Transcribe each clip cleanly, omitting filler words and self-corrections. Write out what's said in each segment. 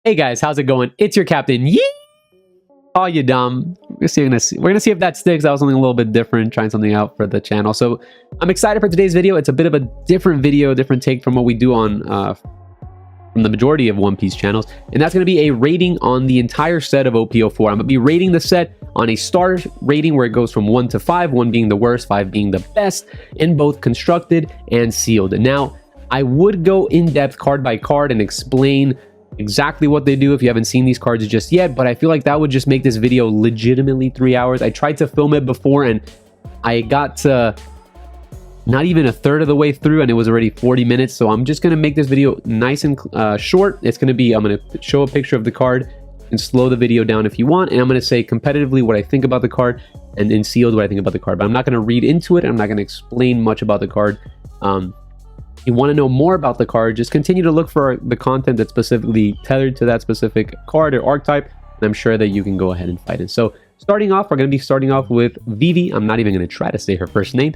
Hey guys, how's it going? It's your captain. Yee! Oh, you dumb. We're gonna see if that sticks. That was something a little bit different, trying something out for the channel. So I'm excited for today's video. It's a bit of a different video, different take from what we do on from the majority of One Piece channels, and that's going to be a rating on the entire set of OP-04. I'm going to be rating the set on a star rating where it goes from 1 to 5, 1 being the worst, 5 being the best, in both constructed and sealed. Now, I would go in depth card by card and explain exactly what they do if you haven't seen these cards just yet, but I feel like that would just make this video legitimately 3 hours. I tried to film it before and I got to not even a third of the way through and it was already 40 minutes. So I'm just going to make this video nice and short. It's going to be, I'm going to show a picture of the card and slow the video down if you want. And I'm going to say competitively what I think about the card and in sealed what I think about the card. But I'm not going to read into it. I'm not going to explain much about the card. If you want to know more about the card, just continue to look for the content that's specifically tethered to that specific card or archetype. And I'm sure that you can go ahead and fight it. So starting off, we're going to be starting off with Vivi. I'm not even going to try to say her first name.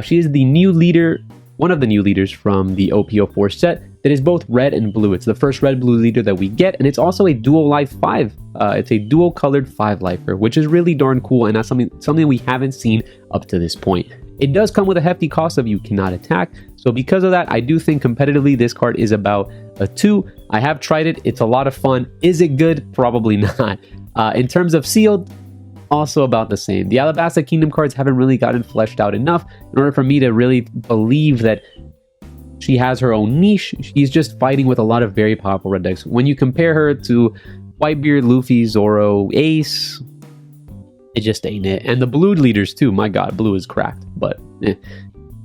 She is the new leader, one of the new leaders from the OP-04 set that is both red and blue. It's the first red-blue leader that we get, and it's also a dual life 5. It's a dual colored 5-lifer, which is really darn cool, and that's something we haven't seen up to this point. It does come with a hefty cost of you cannot attack, so because of that, I do think competitively this card is about a 2. I have tried it. It's a lot of fun. Is it good? Probably not. In terms of sealed, also about the same. The Alabaster Kingdom cards haven't really gotten fleshed out enough in order for me to really believe that she has her own niche. She's just fighting with a lot of very powerful red decks. When you compare her to Whitebeard, Luffy, Zoro, Ace, it just ain't it. And the blue leaders too. My god, blue is cracked, but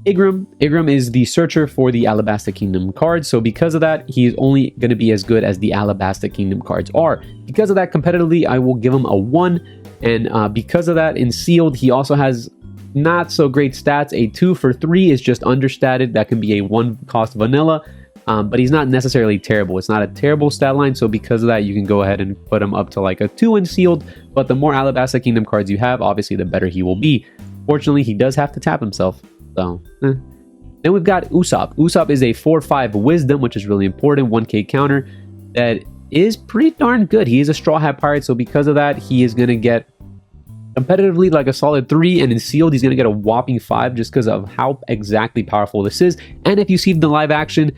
Igram is the searcher for the Alabaster Kingdom cards, so because of that, he's only going to be as good as the Alabaster Kingdom cards are. Because of that, competitively, I will give him a 1, and because of that, in sealed, he also has not so great stats. A 2 for 3 is just understated. That can be a 1 cost vanilla, but he's not necessarily terrible. It's not a terrible stat line, so because of that, you can go ahead and put him up to like a 2 in sealed, but the more Alabaster Kingdom cards you have, obviously, the better he will be. Fortunately, he does have to tap himself. So, Then we've got Usopp. Usopp is a 4/5 wisdom, which is really important, 1k counter that is pretty darn good. He is a Straw Hat Pirate, so because of that, he is going to get competitively like a solid 3, and in sealed, he's going to get a whopping 5 just because of how exactly powerful this is. And if you see the live action,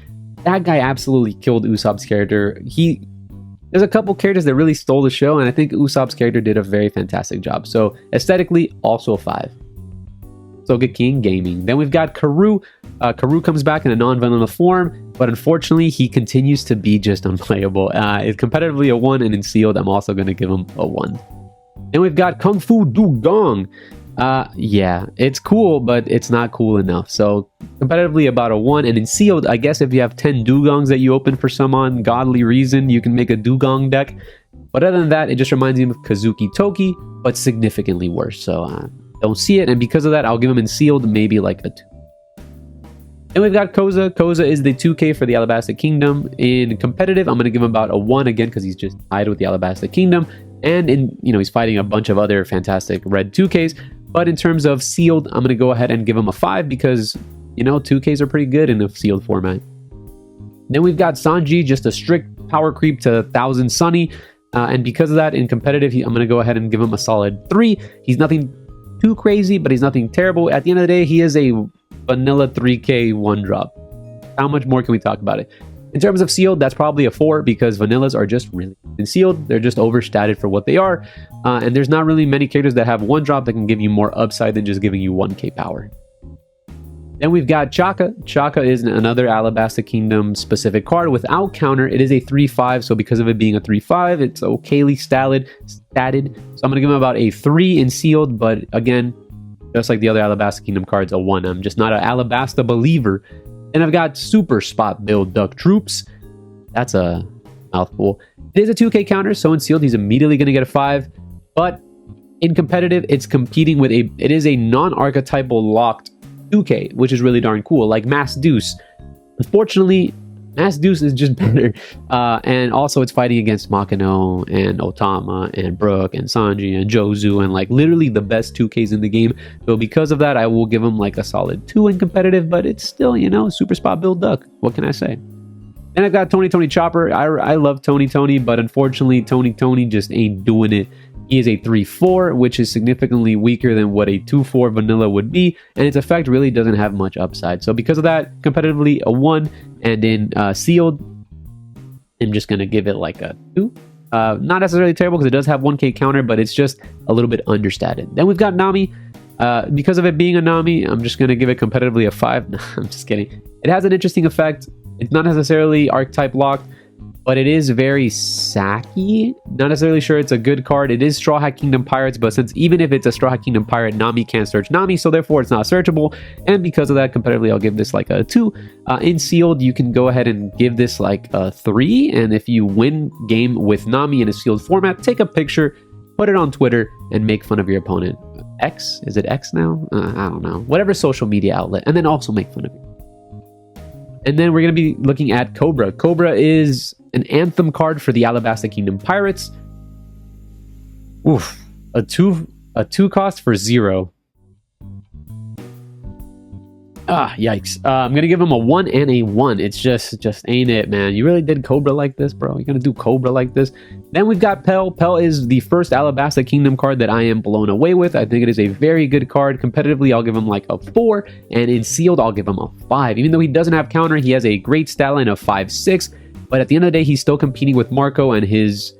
that guy absolutely killed Usopp's character. There's a couple characters that really stole the show, and I think Usopp's character did a very fantastic job. So aesthetically, also a 5. Soga King Gaming. Then we've got Karoo. Karoo comes back in a non-vanilla form, but unfortunately, he continues to be just unplayable. It's competitively a 1, and in sealed, I'm also going to give him a 1. Then we've got Kung Fu Dugong. Yeah, it's cool, but it's not cool enough. So competitively about a 1, and in sealed, I guess if you have 10 Dugongs that you open for some ungodly reason, you can make a Dugong deck. But other than that, it just reminds me of Kazuki Toki, but significantly worse. So don't see it, and because of that, I'll give him in sealed maybe like a 2. And we've got Koza. Koza is the 2k for the Alabaster Kingdom. In competitive, I'm going to give him about a 1 again because he's just tied with the Alabaster Kingdom, and he's fighting a bunch of other fantastic red 2ks. But in terms of sealed, I'm going to go ahead and give him a 5 because 2ks are pretty good in the sealed format. Then we've got Sanji, just a strict power creep to 1000 Sunny, and because of that, in competitive, I'm going to go ahead and give him a solid 3. He's nothing too crazy, but he's nothing terrible. At the end of the day, he is a vanilla 3k 1-drop. How much more can we talk about it? In terms of sealed, that's probably a 4 because vanillas are just really in sealed. They're just overstated for what they are, and there's not really many characters that have 1-drop that can give you more upside than just giving you 1k power. Then we've got Chaka. Chaka is another Alabaster Kingdom specific card without counter. It is a 3/5, so because of it being a 3/5, it's okayly statted. So I'm going to give him about a 3 in sealed, but again, just like the other Alabaster Kingdom cards, a 1. I'm just not an Alabaster believer. And I've got Super Spot Build Duck Troops. That's a mouthful. It is a 2k counter, so in sealed, he's immediately going to get a 5. But in competitive, it's competing with it is a non-archetypal locked 2k, which is really darn cool, like Mass Deuce. Unfortunately, Mass Deuce is just better, and also it's fighting against Makino and Otama and Brook and Sanji and Jozu and like literally the best 2ks in the game. So because of that, I will give him like a solid 2 in competitive, but it's still Super Spot Build Duck. What can I say? Then I've got Tony Chopper. I love Tony, but unfortunately, Tony just ain't doing it. He is a 3-4, which is significantly weaker than what a 2-4 vanilla would be, and its effect really doesn't have much upside. So because of that, competitively a 1, and in sealed, I'm just going to give it like a 2. Not necessarily terrible because it does have 1k counter, but it's just a little bit understated. Then we've got Nami. Because of it being a Nami, I'm just going to give it competitively a 5. No, I'm just kidding. It has an interesting effect. It's not necessarily archetype locked, but it is very sacky. Not necessarily sure it's a good card. It is Straw Hat Kingdom Pirates, but since even if it's a Straw Hat Kingdom Pirate, Nami can't search Nami, so therefore it's not searchable. And because of that, competitively, I'll give this like a 2. In sealed, you can go ahead and give this like a 3. And if you win game with Nami in a sealed format, take a picture, put it on Twitter, and make fun of your opponent. X? Is it X now? I don't know. Whatever social media outlet. And then also make fun of it. And then we're going to be looking at Cobra. Cobra is an anthem card for the Alabaster Kingdom Pirates. Oof. A 2 cost for 0. Yikes. I'm going to give him a 1 and a 1. It's just ain't it, man. You really did Cobra like this, bro? You're going to do Cobra like this? Then we've got Pell. Pell is the first Alabaster Kingdom card that I am blown away with. I think it is a very good card. Competitively, I'll give him like a 4. And in sealed, I'll give him a 5. Even though he doesn't have counter, he has a great stat line of 5-6. But at the end of the day, he's still competing with Marco and his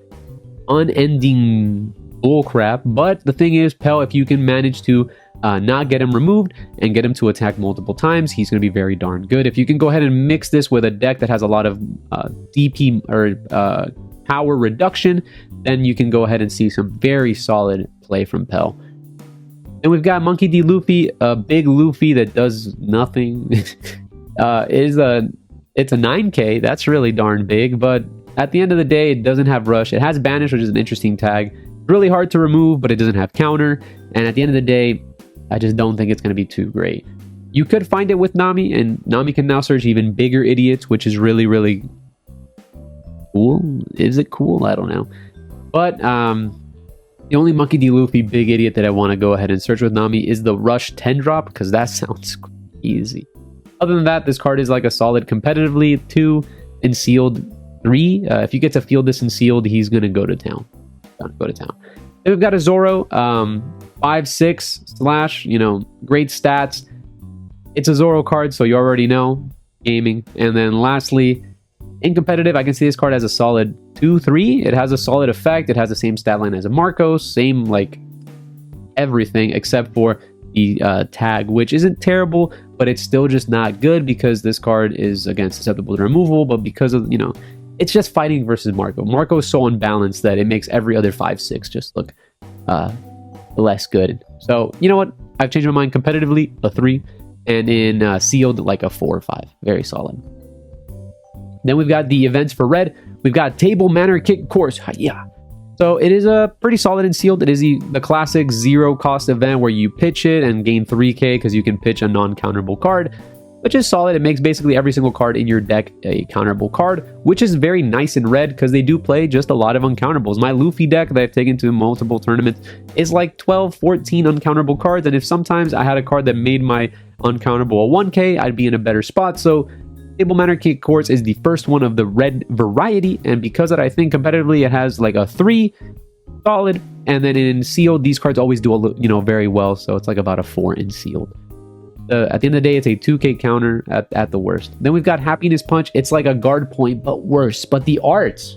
unending bullcrap. But the thing is, Pell, if you can manage to not get him removed and get him to attack multiple times, he's going to be very darn good. If you can go ahead and mix this with a deck that has a lot of DP or power reduction, then you can go ahead and see some very solid play from Pell. And we've got Monkey D. Luffy, a big Luffy that does nothing. It's a 9k. That's really darn big, but at the end of the day, it doesn't have rush. It has banish, which is an interesting tag. Really hard to remove, but it doesn't have counter. And at the end of the day, I just don't think it's going to be too great. You could find it with Nami, and Nami can now search even bigger idiots, which is really, really cool. Is it cool? I don't know. But the only Monkey D. Luffy big idiot that I want to go ahead and search with Nami is the Rush 10 drop, because that sounds easy. Other than that, this card is like a solid competitively 2, in sealed 3. If you get to field this in sealed, he's going to go to town. Then we've got a Zoro, 5-6 slash, great stats. It's a Zoro card, so you already know, gaming. And then lastly, in competitive, I can see this card has a solid 2-3. It has a solid effect. It has the same stat line as a Marco, same like everything except for the tag, which isn't terrible, but it's still just not good because this card is, again, susceptible to removal, but because of, it's just fighting versus Marco. Marco is so unbalanced that it makes every other 5-6 just look less good. So, you know what? I've changed my mind. Competitively, a 3. And in sealed, like a 4 or 5. Very solid. Then we've got the events for red. We've got Table Manor Kick Course. Yeah. So it is a pretty solid in sealed. It is the classic 0 cost event where you pitch it and gain 3k because you can pitch a non-counterable card, which is solid. It makes basically every single card in your deck a counterable card, which is very nice in red because they do play just a lot of uncounterable. My Luffy deck that I've taken to multiple tournaments is like 12, 14 uncounterable cards. And if sometimes I had a card that made my uncountable a 1k, I'd be in a better spot. So Table Manor Kick Course is the first one of the red variety. And because of that, I think competitively it has like a 3 solid. And then in sealed, these cards always do very well. So it's like about a 4 in sealed. At the end of the day, it's a 2k counter at the worst. Then we've got Happiness Punch. It's like a guard point, but worse. But the arts.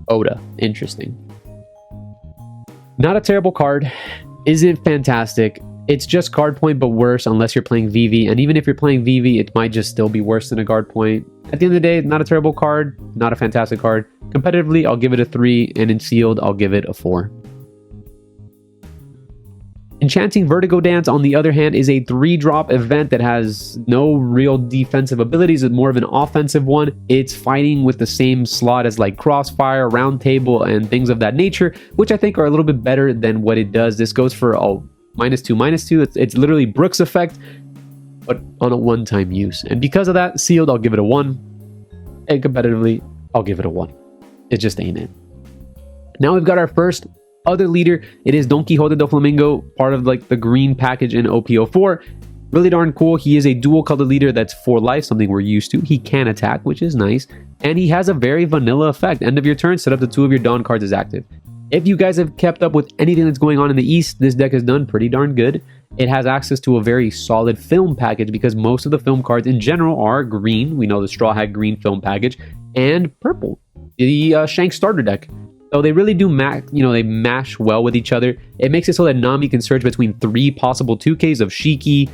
Oda. Interesting. Not a terrible card. Isn't fantastic. It's just guard point, but worse unless you're playing VV. And even if you're playing VV, it might just still be worse than a guard point. At the end of the day, not a terrible card. Not a fantastic card. Competitively, I'll give it a 3. And in sealed, I'll give it a 4. Enchanting Vertigo Dance, on the other hand, is a 3-drop event that has no real defensive abilities. It's more of an offensive one. It's fighting with the same slot as like Crossfire, Round Table, and things of that nature, which I think are a little bit better than what it does. This goes for -2/-2. It's literally Brooks effect, but on a one-time use. And because of that, sealed, I'll give it a 1. And competitively, I'll give it a 1. It just ain't it. Now we've got our first other leader. It is Don Quixote do Flamingo, part of like the green package in OP-04. Really darn cool. He is a dual color leader that's 4 life, something we're used to. He can attack, which is nice. And he has a very vanilla effect. End of your turn, set up to 2 of your Dawn cards as active. If you guys have kept up with anything that's going on in the East, this deck has done pretty darn good. It has access to a very solid film package because most of the film cards in general are green. We know the Straw Hat green film package, and purple, the Shank starter deck. So they really do they mash well with each other. It makes it so that Nami can search between 3 possible 2Ks of Shiki,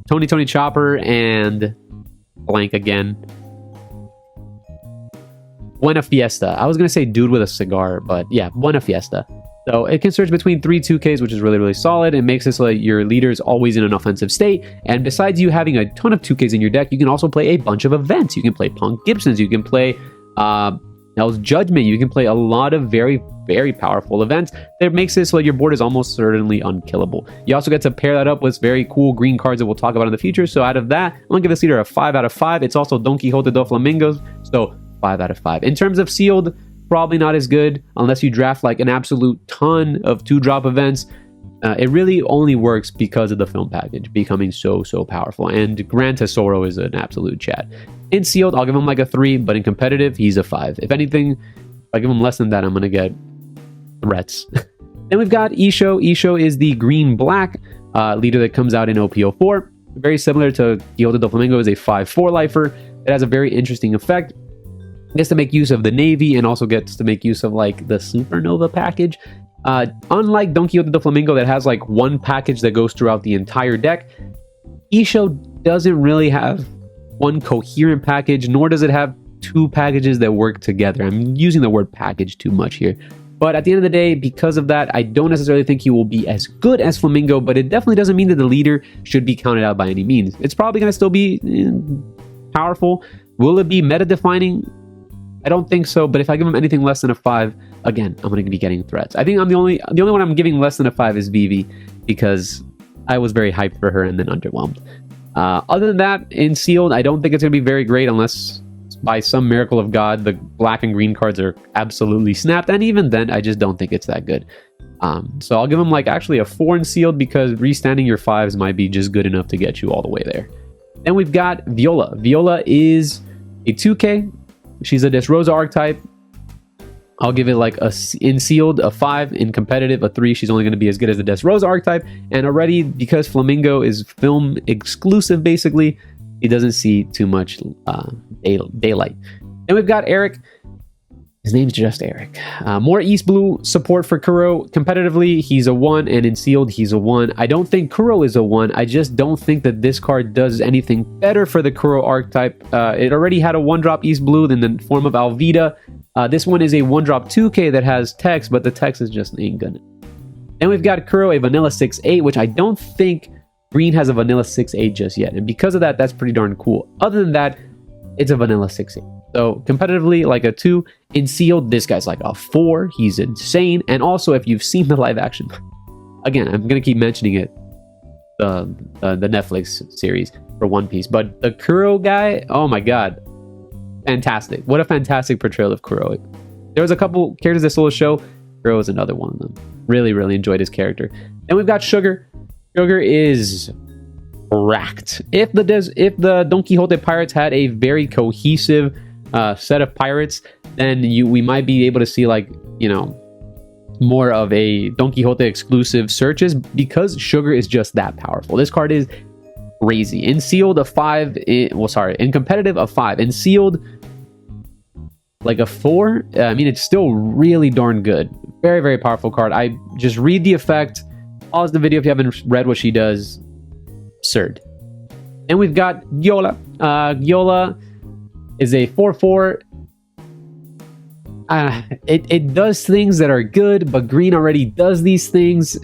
Tony Chopper, and blank again. Buena Fiesta. I was going to say dude with a cigar, but yeah, Buena Fiesta. So it can search between 3 2Ks, which is really, really solid. It makes it so that your leader is always in an offensive state. And besides you having a ton of 2Ks in your deck, you can also play a bunch of events. You can play Punk Gibsons. You can play Hell's Judgment. You can play a lot of very, very powerful events that makes it so that your board is almost certainly unkillable. You also get to pair that up with very cool green cards that we'll talk about in the future. So out of that, I'm going to give this leader a 5 out of 5. It's also Don Quixote dos Flamingos. So 5 out of 5. In terms of sealed, probably not as good unless you draft like an absolute ton of 2-drop events. It really only works because of the film package becoming so powerful. And Gran Tesoro is an absolute chat. In sealed, I'll give him like a 3, but in competitive, he's a 5. If anything, if I give him less than that, I'm going to get threats. Then we've got Isho. Isho is the green-black leader that comes out in OP-04. Very similar to Quixote do Flamengo, is a 5/4 lifer. It has a very interesting effect. Gets to make use of the Navy and also gets to make use of like the Supernova package. Unlike Don Quixote do Flamingo that has like one package that goes throughout the entire deck, Isho doesn't really have one coherent package, nor does it have 2 packages that work together. I'm using the word package too much here. But at the end of the day, because of that, I don't necessarily think he will be as good as Flamingo, but it definitely doesn't mean that the leader should be counted out by any means. It's probably going to still be powerful. Will it be meta-defining? I don't think so, but if I give him anything less than a 5, again, I'm going to be getting threats. I think I'm the only one I'm giving less than a 5 is Vivi, because I was very hyped for her and then underwhelmed. Other than that, in sealed, I don't think it's going to be very great unless by some miracle of God, the black and green cards are absolutely snapped. And even then, I just don't think it's that good. So I'll give him like actually a 4 in sealed because restanding your 5s might be just good enough to get you all the way there. Then we've got Viola. Viola is a 2K. She's a Dressrosa archetype. I'll give it like in sealed a 5, in competitive a 3. She's only going to be as good as the Dressrosa archetype. And already, because Flamingo is film exclusive, basically, he doesn't see too much daylight. Then we've got Eric. His name's just Eric. More East Blue support for Kuro. Competitively, he's a 1, and in sealed, he's a 1. I don't think Kuro is a 1. I just don't think that this card does anything better for the Kuro archetype. It already had a 1-drop East Blue in the form of Alvida. This one is a 1-drop 2K that has text, but the text is just ain't good. Then we've got Kuro, a vanilla 6/8, which I don't think green has a vanilla 6/8 just yet. And because of that, that's pretty darn cool. Other than that, it's a vanilla 6/8. So competitively, like a 2. In sealed, this guy's like a 4. He's insane. And also, if you've seen the live action, again, I'm going to keep mentioning it, the Netflix series for One Piece. But the Kuro guy, oh my god. Fantastic. What a fantastic portrayal of Kuro. There was a couple characters that stole the show. Kuro is another one of them. Really, really enjoyed his character. Then we've got Sugar. Sugar is racked. If the Don Quixote Pirates had a very cohesive set of pirates, then we might be able to see like, you know, more of a Don Quixote exclusive searches because Sugar is just that powerful. This card is crazy. In sealed, a 5. In competitive, a 5. In sealed, like a 4. I mean, it's still really darn good. Very, very powerful card. I just read the effect. Pause the video if you haven't read what she does. Absurd. And we've got Gyola. Gyola is a 4/4. It does things that are good, but green already does these things.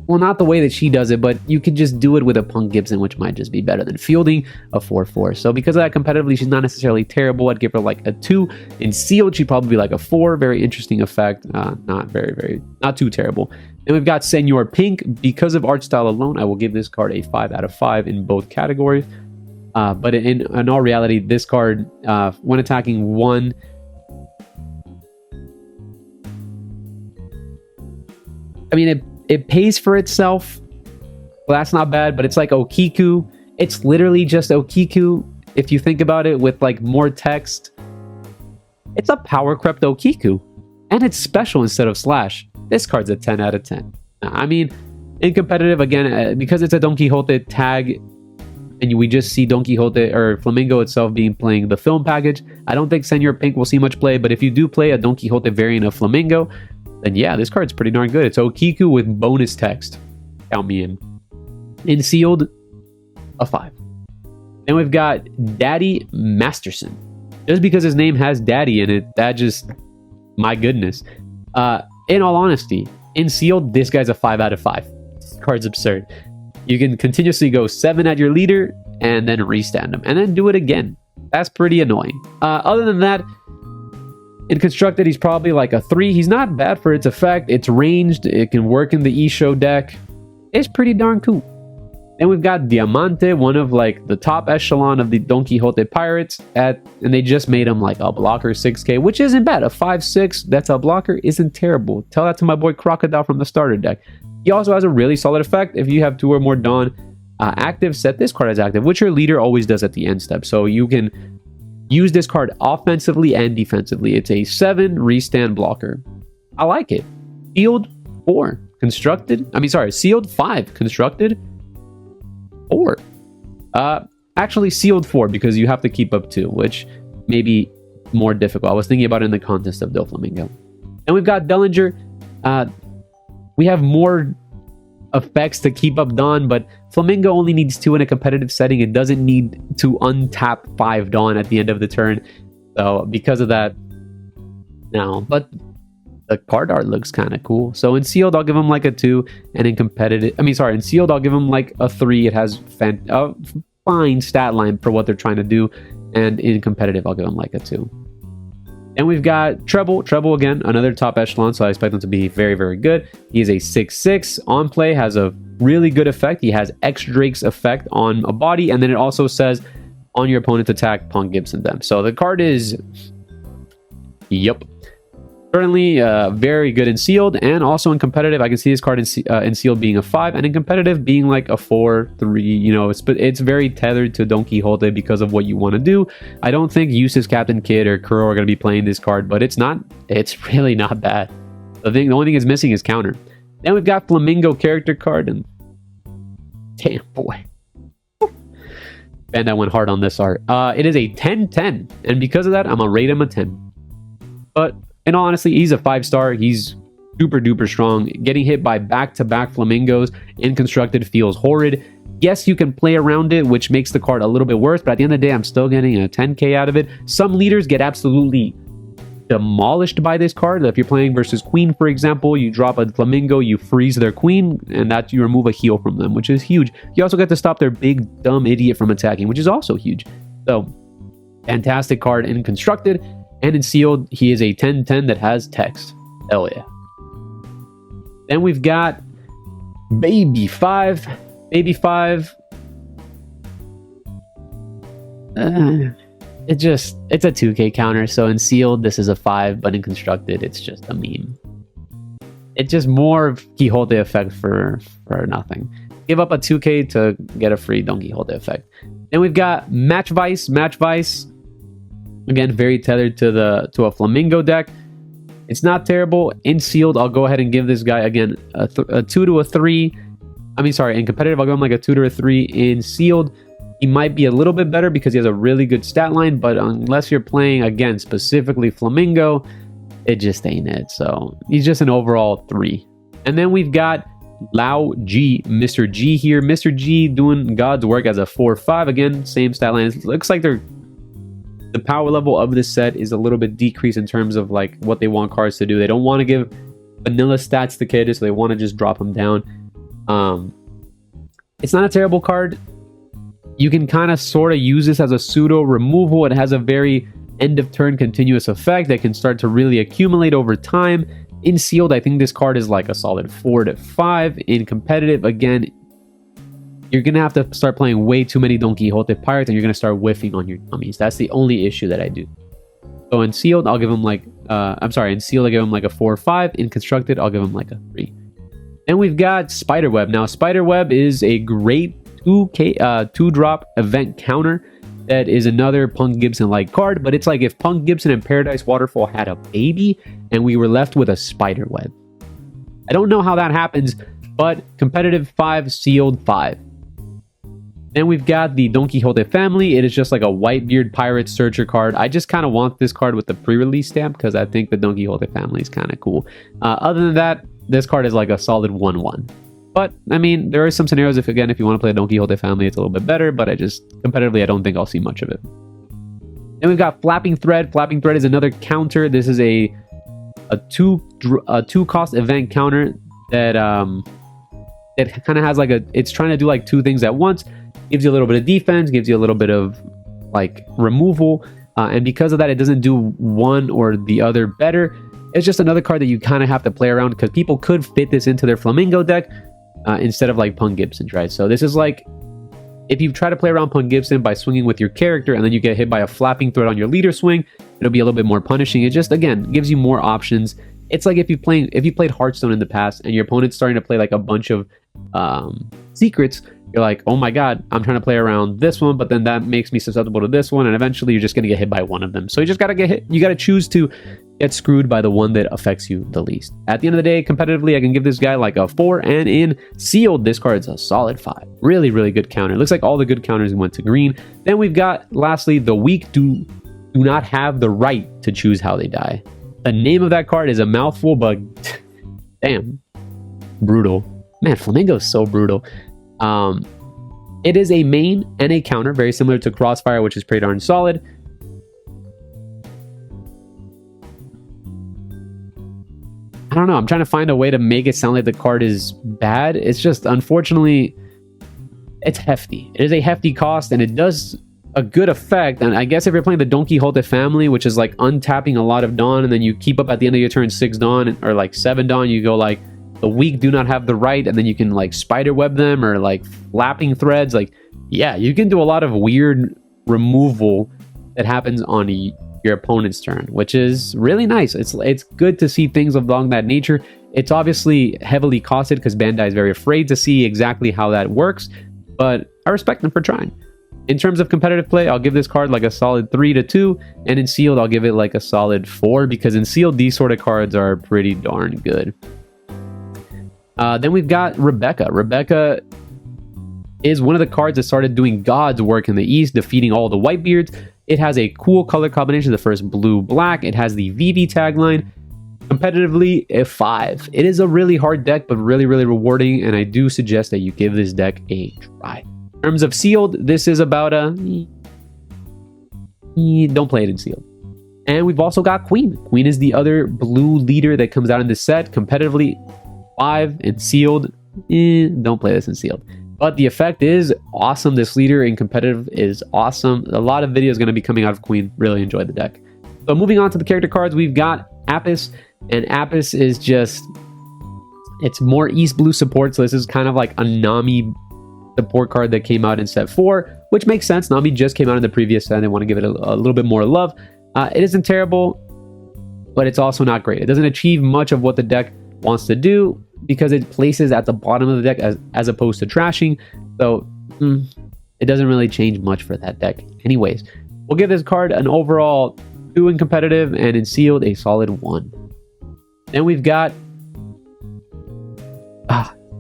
Well, not the way that she does it, but you could just do it with a Punk Gibson, which might just be better than fielding a 4/4. So because of that, competitively, she's not necessarily terrible. I'd give her like a 2. In sealed, she'd probably be like a 4. Very interesting effect. Not too terrible. Then we've got Senor Pink. Because of art style alone, I will give this card a 5 out of 5 in both categories. But in all reality, this card, when attacking 1, I mean, It pays for itself. Well, that's not bad, but it's like Okiku. It's literally just Okiku if you think about it, with like more text. It's a power crept Okiku, and it's special instead of slash. This card's a 10 out of 10. I mean, in competitive, again, because it's a Don Quixote tag, and we just see Don Quixote or Flamingo itself being playing the film package, I don't think Senor Pink will see much play, but if you do play a Don Quixote variant of Flamingo, then yeah, this card's pretty darn good. It's Okiku with bonus text. Count me in. In sealed, a 5. Then we've got Daddy Masterson. Just because his name has Daddy in it, that just, my goodness. In all honesty, in sealed, this guy's a 5 out of 5. This card's absurd. You can continuously go 7 at your leader and then restand him and then do it again. That's pretty annoying. Other than that, in constructed, he's probably like a 3. He's not bad for its effect. It's ranged. It can work in the Isho deck. It's pretty darn cool. Then we've got Diamante, one of like the top echelon of the Don Quixote Pirates, and they just made him like a blocker 6k, which isn't bad. A 5/6 that's a blocker isn't terrible. Tell that to my boy Crocodile from the starter deck. He also has a really solid effect. If you have 2 or more Dawn active, set this card as active, which your leader always does at the end step. So you can use this card offensively and defensively. It's a 7 restand blocker. I like it. Sealed 4 constructed. Sealed 5 constructed 4. Actually sealed 4 because you have to keep up 2, which may be more difficult. I was thinking about it in the contest of Doflamingo. And we've got Dellinger. We have more effects to keep up Dawn, but Flamingo only needs 2 in a competitive setting. It doesn't need to untap 5 Dawn at the end of the turn. So because of that, no. But the card art looks kind of cool. So in sealed, I'll give him like a 2, and in competitive, in sealed, I'll give him like a 3. It has fine stat line for what they're trying to do, and in competitive, I'll give him like a 2. And we've got Treble. Treble, again, another top echelon, so I expect him to be very, very good. He is a 6/6. On play, has a really good effect. He has X Drake's effect on a body, and then it also says on your opponent's attack, Punk Gibson them. So the card is, yep, certainly very good in sealed, and also in competitive. I can see this card in sealed being a 5, and in competitive being like a 4/3. You know, it's very tethered to Don Quixote because of what you want to do. I don't think Eustace, Captain Kidd, or Kuro are going to be playing this card, but it's really not bad. The only thing it's missing is counter. Then we've got Flamingo character card, and damn boy, Bandai went hard on this art. It is a 10/10, and because of that, I'm gonna rate him a 10. But in all honesty, he's a 5-star. He's super duper strong. Getting hit by back-to-back Flamingos in constructed feels horrid. Yes, you can play around it, which makes the card a little bit worse, but at the end of the day, I'm still getting a 10k out of it. Some leaders get absolutely demolished by this card. If you're playing versus Queen, for example, you drop a Flamingo, you freeze their Queen, and that you remove a heal from them, which is huge. You also get to stop their big, dumb idiot from attacking, which is also huge. So, fantastic card in constructed. And in sealed, he is a 10/10 that has text. Hell yeah. Then we've got Baby 5. Baby 5. It's a 2k counter. So in sealed, this is a 5, but in constructed, it's just a meme. It's just more Quixote effect for nothing. Give up a 2k to get a free Don Quixote effect. Then we've got Match Vice. Match Vice. Again, very tethered to a Flamingo deck. It's not terrible. In sealed, I'll go ahead and give this guy, again, a 2 to a 3. In competitive, I'll give him like a 2 to a 3. In sealed, he might be a little bit better because he has a really good stat line, but unless you're playing, again, specifically Flamingo, it just ain't it. So he's just an overall 3. And then we've got Lao G, Mr. G here. Mr. G doing God's work as a 4/5. Again, same stat line. It looks like the power level of this set is a little bit decreased in terms of like what they want cards to do. They don't want to give vanilla stats to Kid, so they want to just drop them down. It's not a terrible card. You can kind of sort of use this as a pseudo removal. It has a very end of turn continuous effect that can start to really accumulate over time. In sealed, I think this card is like a solid 4 to 5. In competitive, again, you're going to have to start playing way too many Don Quixote Pirates, and you're going to start whiffing on your dummies. That's the only issue that I do. So in sealed, I'll give him like, in sealed, I give him like a 4 or 5. In constructed, I'll give him like a 3. Then we've got Spiderweb. Now, Spiderweb is a great 2-drop event counter that is another Punk Gibson-like card, but it's like if Punk Gibson and Paradise Waterfall had a baby and we were left with a Spiderweb. I don't know how that happens, but competitive 5, sealed 5. Then we've got the Don Quixote family. It is just like a Whitebeard Pirate Searcher card. I just kind of want this card with the pre-release stamp because I think the Don Quixote family is kind of cool. Other than that, this card is like a solid 1-1. But, I mean, there are some scenarios if you want to play a Don Quixote family, it's a little bit better, but competitively, I don't think I'll see much of it. Then we've got Flapping Thread. Flapping Thread is another counter. This is a 2-cost event counter that it kind of has like it's trying to do like 2 things at once. Gives you a little bit of defense, gives you a little bit of like removal, and because of that, it doesn't do one or the other better. It's just another card that you kind of have to play around because people could fit this into their Flamingo deck instead of like Punk Gibsons, right? So this is like if you try to play around Punk Gibson by swinging with your character and then you get hit by a Flapping Thread on your leader swing, it'll be a little bit more punishing. It just, again, gives you more options. It's like if you played Hearthstone in the past and your opponent's starting to play like a bunch of secrets, you're like, oh my god, I'm trying to play around this one, but then that makes me susceptible to this one, and eventually you're just going to get hit by one of them. So you just got to get hit. You got to choose to get screwed by the one that affects you the least. At the end of the day, competitively, I can give this guy like a 4, and in sealed, this card's a solid 5. Really, really good counter. It looks like all the good counters went to green. Then we've got, lastly, the weak do not have the right to choose how they die. The name of that card is a mouthful, but damn, brutal. Man, Flamingo is so brutal. It is a main and a counter, very similar to Crossfire, which is pretty darn solid. I don't know. I'm trying to find a way to make it sound like the card is bad. It's just, unfortunately, it's hefty. It is a hefty cost, and it does a good effect. And I guess if you're playing the Don Quixote family, which is like untapping a lot of Dawn, and then you keep up at the end of your turn 6 Dawn, or like 7 Dawn, you go like, the weak do not have the right, and then you can like Spiderweb them or like Flapping Threads. Like, yeah, you can do a lot of weird removal that happens on your opponent's turn, which is really nice. It's good to see things along that nature. It's obviously heavily costed because Bandai is very afraid to see exactly how that works, but I respect them for trying. In terms of competitive play, I'll give this card like a solid 3 to 2, and in sealed, I'll give it like a solid 4 because in sealed, these sort of cards are pretty darn good. Then we've got Rebecca. Rebecca is one of the cards that started doing God's work in the East, defeating all the Whitebeards. It has a cool color combination, the first blue-black. It has the VV tagline. Competitively, a 5. It is a really hard deck, but really, really rewarding, and I do suggest that you give this deck a try. In terms of sealed, this is about a... don't play it in sealed. And we've also got Queen. Queen is the other blue leader that comes out in this set. Competitively, 5 and sealed. Don't play this in sealed. But the effect is awesome. This leader in competitive is awesome. A lot of videos going to be coming out of Queen. Really enjoyed the deck. So moving on to the character cards, we've got Apis. And Apis is just... it's more East Blue support. So this is kind of like a Nami support card that came out in set 4. Which makes sense. Nami just came out in the previous set. And they want to give it a little bit more love. It isn't terrible. But it's also not great. It doesn't achieve much of what the deck wants to do, because it places at the bottom of the deck as opposed to trashing. So it doesn't really change much for that deck. Anyways, we'll give this card an overall 2 in competitive, and in sealed a solid 1. Then we've got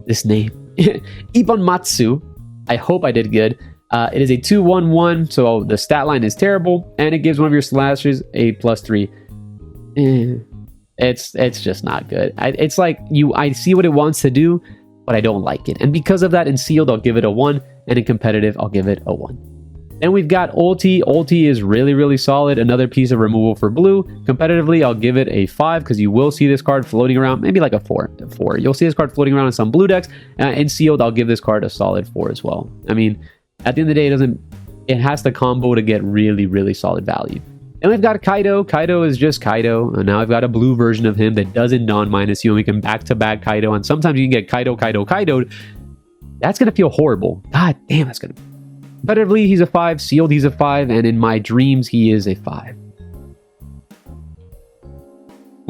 this name Ippon Matsu. I hope I did good. It is a 2/1/1, so the stat line is terrible, and it gives one of your slashers a +3. It's just not good. It's like I see what it wants to do, but I don't like it. And because of that, in sealed, I'll give it a 1, and in competitive, I'll give it a 1. Then we've got Ulti. Ulti is really, really solid. Another piece of removal for blue. Competitively, I'll give it a 5 because you will see this card floating around. Maybe like a 4. You'll see this card floating around in some blue decks. In sealed, I'll give this card a solid 4 as well. I mean, at the end of the day, it has to combo to get really, really solid value. Then we've got Kaido. Kaido is just Kaido. And now I've got a blue version of him that doesn't non-minus you. And we can back-to-back Kaido. And sometimes you can get Kaido'd. That's going to feel horrible. God damn, that's going to... Competitively, he's a 5. Sealed, he's a 5. And in my dreams, he is a 5.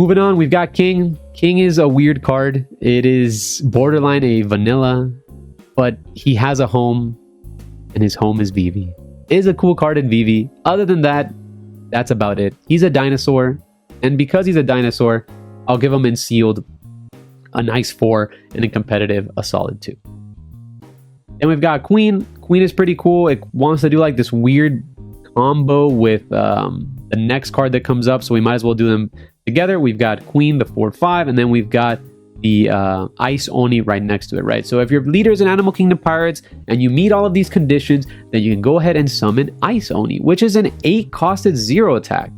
Moving on, we've got King. King is a weird card. It is borderline a vanilla, but he has a home, and his home is Vivi. It is a cool card in Vivi. Other than that, that's about it. He's a dinosaur, and because he's a dinosaur, I'll give him in sealed a nice 4, and in competitive a solid 2. Then we've got Queen. Queen is pretty cool. It wants to do like this weird combo with the next card that comes up, so we might as well do them together. We've got Queen, the 4/5, and then we've got the Ice Oni right next to it, right? So if your leader is an Animal Kingdom Pirates and you meet all of these conditions, then you can go ahead and summon Ice Oni, which is an 8 costed 0 attack.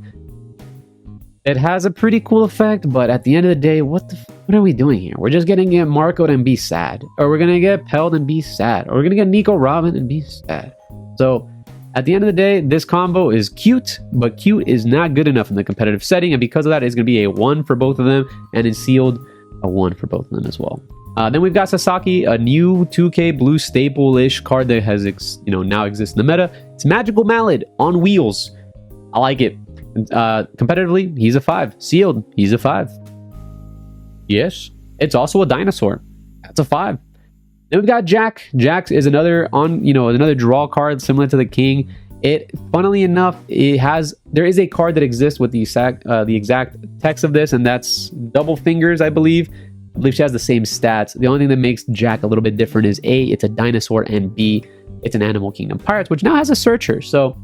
It has a pretty cool effect, but at the end of the day, what are we doing here? We're just gonna get Marco'd and be sad, or we're gonna get Pelled and be sad, or we're gonna get Nico Robin and be sad. So at the end of the day, this combo is cute, but cute is not good enough in the competitive setting, and because of that, it's going to be a 1 for both of them, and in sealed, a 1 for both of them as well. Then we've got Sasaki, a new 2K blue staple-ish card that has now exists in the meta. It's Magical Mallet on wheels. I like it. Competitively, he's a 5. Sealed, he's a 5. Yes, it's also a dinosaur. That's a 5. Then we've got Jack. Jack is another another draw card similar to the King. Funnily enough, there is a card that exists with the exact text of this, and that's Double Fingers, I believe. I believe she has the same stats. The only thing that makes Jack a little bit different is A, it's a dinosaur, and B, it's an Animal Kingdom Pirates, which now has a searcher. So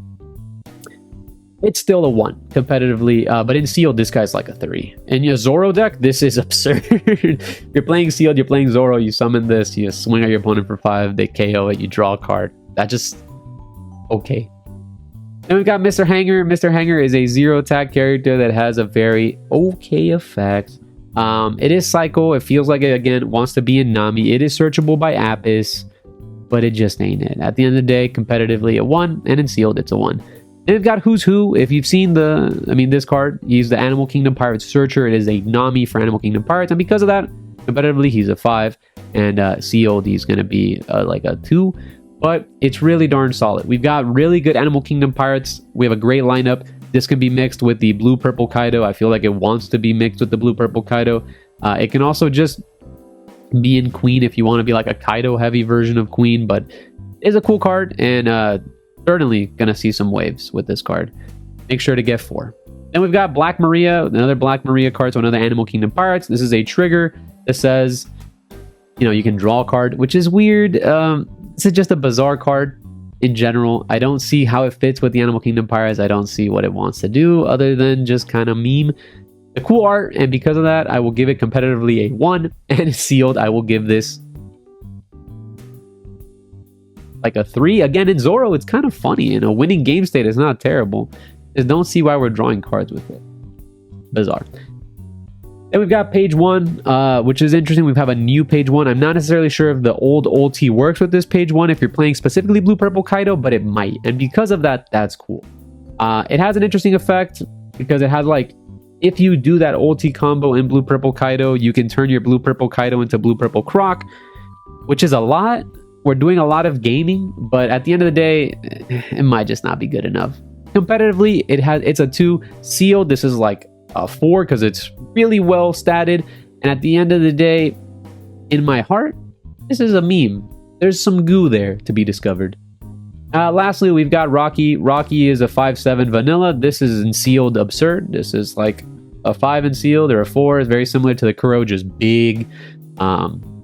it's still a 1 competitively, but in sealed, this guy's like a 3. In your Zoro deck, this is absurd. You're playing sealed, you're playing Zoro, you summon this, you swing at your opponent for 5, they KO it, you draw a card. That just okay. Then we've got Mr. Hanger. Mr. Hanger is a 0 attack character that has a very okay effect. It is Psycho. It feels like it, again, wants to be in Nami. It is searchable by Apis, but it just ain't it. At the end of the day, competitively a 1, and in sealed, it's a 1. Then we've got Who's Who. If you've seen this card, he's the Animal Kingdom Pirates Searcher. It is a Nami for Animal Kingdom Pirates, and because of that, competitively, he's a 5, and sealed, he's going to be like a 2, but it's really darn solid. We've got really good Animal Kingdom Pirates. We have a great lineup. This can be mixed with the blue-purple Kaido. I feel like it wants to be mixed with the blue-purple Kaido. It can also just be in Queen if you want to be like a Kaido-heavy version of Queen, but it's a cool card, and certainly gonna see some waves with this card. Make sure to get 4. Then we've got Black Maria, another Black Maria card, so another Animal Kingdom Pirates. This is a trigger that says, you can draw a card, which is weird. This is just a bizarre card in general. I don't see how it fits with the Animal Kingdom Pirates. I don't see what it wants to do other than just kind of meme. The cool art, and because of that, I will give it competitively a 1, and sealed, I will give this like a 3. Again, in Zoro, it's kind of funny. Winning game state is not terrible. Just don't see why we're drawing cards with it. Bizarre. Then we've got page 1, which is interesting. We have a new page 1. I'm not necessarily sure if the old OT works with this page 1 if you're playing specifically blue-purple Kaido, but it might. And because of that, that's cool. It has an interesting effect because it has if you do that OT combo in blue-purple Kaido, you can turn your blue-purple Kaido into blue-purple Croc, which is a lot. We're doing a lot of gaming, but at the end of the day, it might just not be good enough. Competitively, it's a 2. Sealed, this is like a 4 because it's really well statted. And at the end of the day, in my heart, this is a meme. There's some goo there to be discovered. Lastly, we've got Rocky. Rocky is a 5/7 vanilla. This is in sealed absurd. This is like a 5 in sealed or a 4. It's very similar to the Kuro, just big.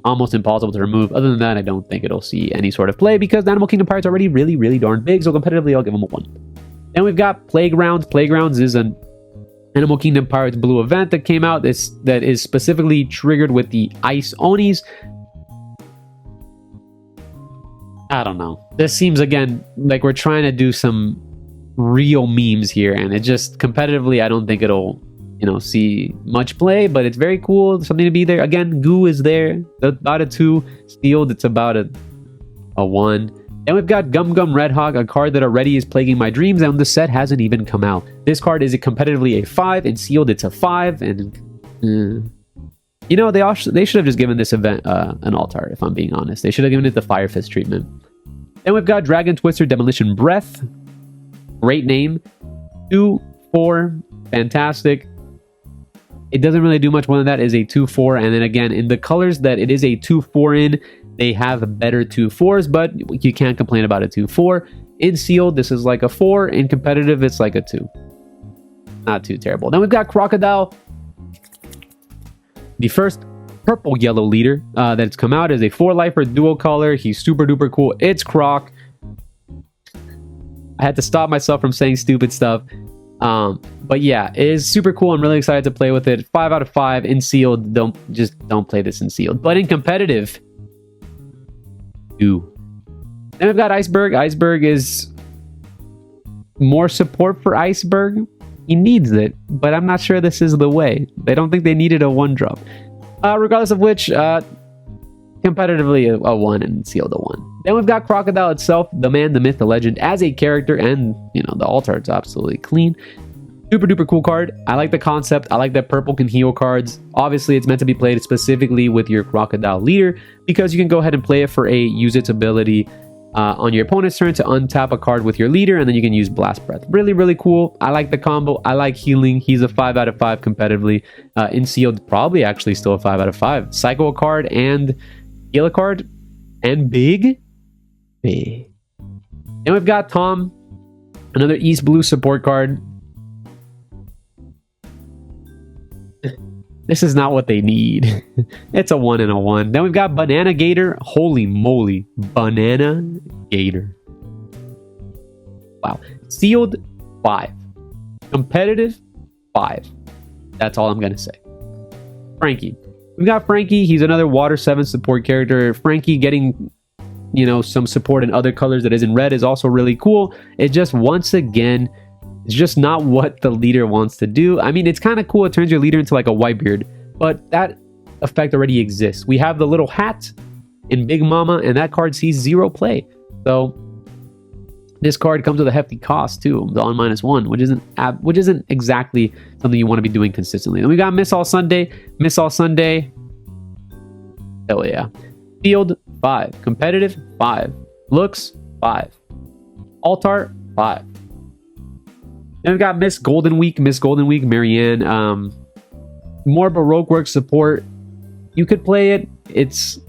Almost impossible to remove. Other than that, I don't think it'll see any sort of play because the Animal Kingdom Pirates are already really, really darn big. So competitively, I'll give them a 1. Then we've got Playgrounds. Playgrounds is an Animal Kingdom Pirates Blue event that came out. That is specifically triggered with the Ice Onis. I don't know. This seems, again, like we're trying to do some real memes here. And it just, competitively, I don't think it'll see much play, but it's very cool. Something to be there. Again, goo is there. About a 2. Sealed, it's about a 1. Then we've got Gum Gum Red Hawk, a card that already is plaguing my dreams, and the set hasn't even come out. This card is competitively a 5, and sealed, it's a 5, and they should have just given this event an altar, if I'm being honest. They should have given it the Fire Fist treatment. Then we've got Dragon Twister Demolition Breath. Great name. 2, 4, fantastic. It doesn't really do much more than that. Is a 2/4, and then again, in the colors that it is a 2/4 in, they have better 2/4s, but you can't complain about a 2/4. In sealed, this is like a 4. In competitive, it's like a 2. Not too terrible. Then we've got Crocodile. The first purple yellow leader that's come out is a 4-lifer dual color. He's super duper cool. It's Croc. I had to stop myself from saying stupid stuff. But yeah, it is super cool. I'm really excited to play with it. 5 out of 5 in sealed. Don't play this in sealed. But in competitive, 2. Then we've got Iceberg. Iceberg is more support for Iceberg. He needs it, but I'm not sure this is the way. I don't think they needed a 1-drop. Regardless of which, competitively a 1 and sealed a 1. Then we've got Crocodile itself, the man, the myth, the legend, as a character, and the alt art's absolutely clean. Super duper cool card. I like the concept. I like that purple can heal cards. Obviously, it's meant to be played specifically with your Crocodile leader because you can go ahead and play it for a use its ability on your opponent's turn to untap a card with your leader, and then you can use Blast Breath. Really, really cool. I like the combo. I like healing. He's a 5 out of 5 competitively. In sealed, probably actually still a 5 out of 5. Cycle a card and heal a card. And big. Then we've got Tom, another East Blue support card. This is not what they need. It's a 1 and a 1. Then we've got Banana Gator. Holy moly. Banana Gator. Wow. Sealed, 5. Competitive, 5. That's all I'm going to say. Frankie. We've got Frankie. He's another Water 7 support character. Frankie getting, some support in other colors that isn't red is also really cool. It just, once again, it's just not what the leader wants to do. I mean, it's kind of cool. It turns your leader into like a Whitebeard, but that effect already exists. We have the little hat in Big Mama, and that card sees 0 play. So this card comes with a hefty cost too, the on -1, which isn't exactly something you want to be doing consistently. Then we got Miss All Sunday. Miss All Sunday. Hell yeah. Field, 5. Competitive, 5. Looks, 5. Alt art, 5. Then we've got Miss Golden Week, Marianne. More Baroque Works support. You could play it. It's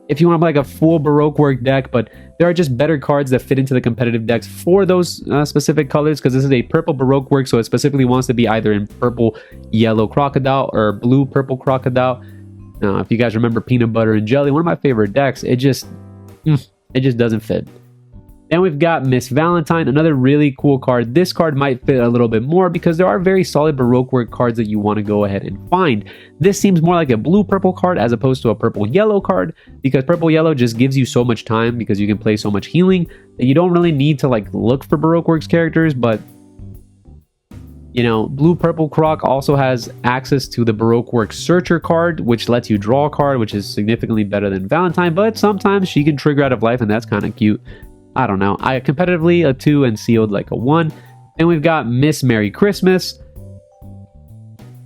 if you want to play like a full Baroque Work deck, but there are just better cards that fit into the competitive decks for those specific colors, because this is a purple Baroque Work, so it specifically wants to be either in purple yellow Crocodile or blue purple Crocodile. If you guys remember Peanut Butter and Jelly, one of my favorite decks, it just doesn't fit. Then we've got Miss Valentine, another really cool card. This card might fit a little bit more because there are very solid Baroque Work cards that you want to go ahead and find. This seems more like a blue-purple card as opposed to a purple-yellow card, because purple-yellow just gives you so much time because you can play so much healing that you don't really need to look for Baroque Works characters. But blue-purple Croc also has access to the Baroque Works Searcher card, which lets you draw a card, which is significantly better than Valentine, but sometimes she can trigger out of life, and that's kind of cute. I don't know. I competitively a 2 and sealed like a 1. Then we've got Miss Merry Christmas.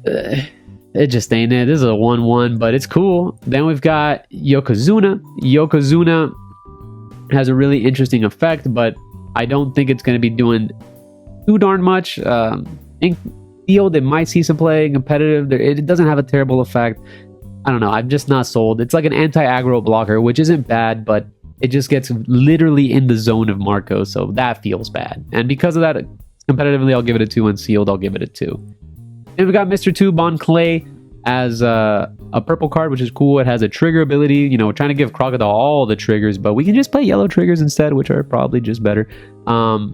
It just ain't it. This is a 1/1, but it's cool. Then we've got Yokozuna. Yokozuna has a really interesting effect, but I don't think it's going to be doing too darn much. In sealed, it might see some play. In competitive, it doesn't have a terrible effect. I don't know. I'm just not sold. It's like an anti-aggro blocker, which isn't bad, but it just gets literally in the zone of Marco, so that feels bad. And because of that, competitively, I'll give it a 2, and sealed, I'll give it a 2. Then we've got Mr. 2 Bon Clay as a purple card, which is cool. It has a trigger ability. We're trying to give Crocodile all the triggers, but we can just play yellow triggers instead, which are probably just better. I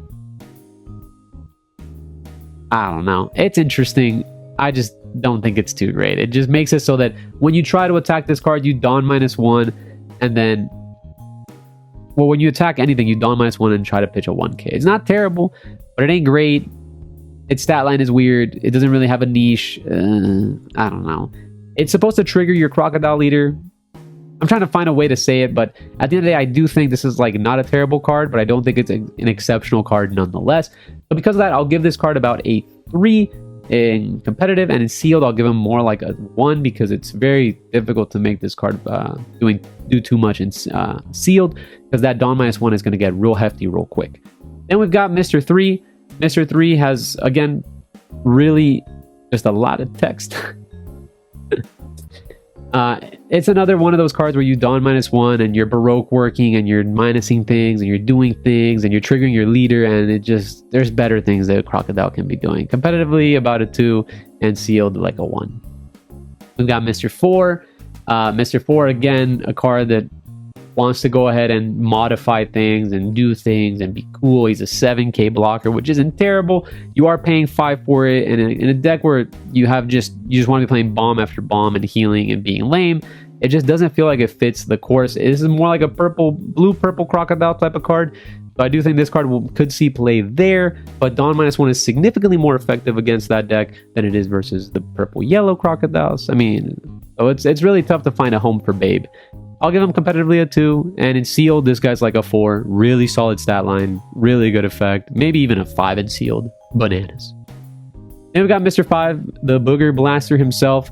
don't know. It's interesting. I just don't think it's too great. It just makes it so that when you try to attack this card, you don -1, and then when you attack anything, you don -1 and try to pitch a 1k. It's not terrible, but it ain't great. Its stat line is weird. It doesn't really have a niche. I don't know. It's supposed to trigger your Crocodile leader. I'm trying to find a way to say it, but at the end of the day, I do think this is not a terrible card, but I don't think it's an exceptional card nonetheless. So because of that, I'll give this card about a 3 in competitive, and in sealed, I'll give him more like a 1 because it's very difficult to make this card do too much in sealed, because that don -1 is going to get real hefty real quick. Then we've got Mr. 3. Mr. 3 has, again, really just a lot of text. It's another one of those cards where you Dawn -1 and you're Baroque working and you're minusing things and you're doing things and you're triggering your leader, and it just, there's better things that Crocodile can be doing. Competitively, about a 2, and sealed like a 1. We've got Mr. 4. Mr. 4, again, a card that wants to go ahead and modify things and do things and be cool. He's a 7k blocker, which isn't terrible. You are paying 5 for it, and in a deck where you just want to be playing bomb after bomb and healing and being lame, it just doesn't feel like it fits the course. This is more like a blue-purple Crocodile type of card. So I do think this card could see play there, but Dawn -1 is significantly more effective against that deck than it is versus the purple-yellow Crocodiles. I mean, so it's really tough to find a home for Babe. I'll give him competitively a 2, and in sealed, this guy's like a 4. Really solid stat line, really good effect, maybe even a 5 in sealed. Bananas. Then we've got Mr. 5, the Booger Blaster himself.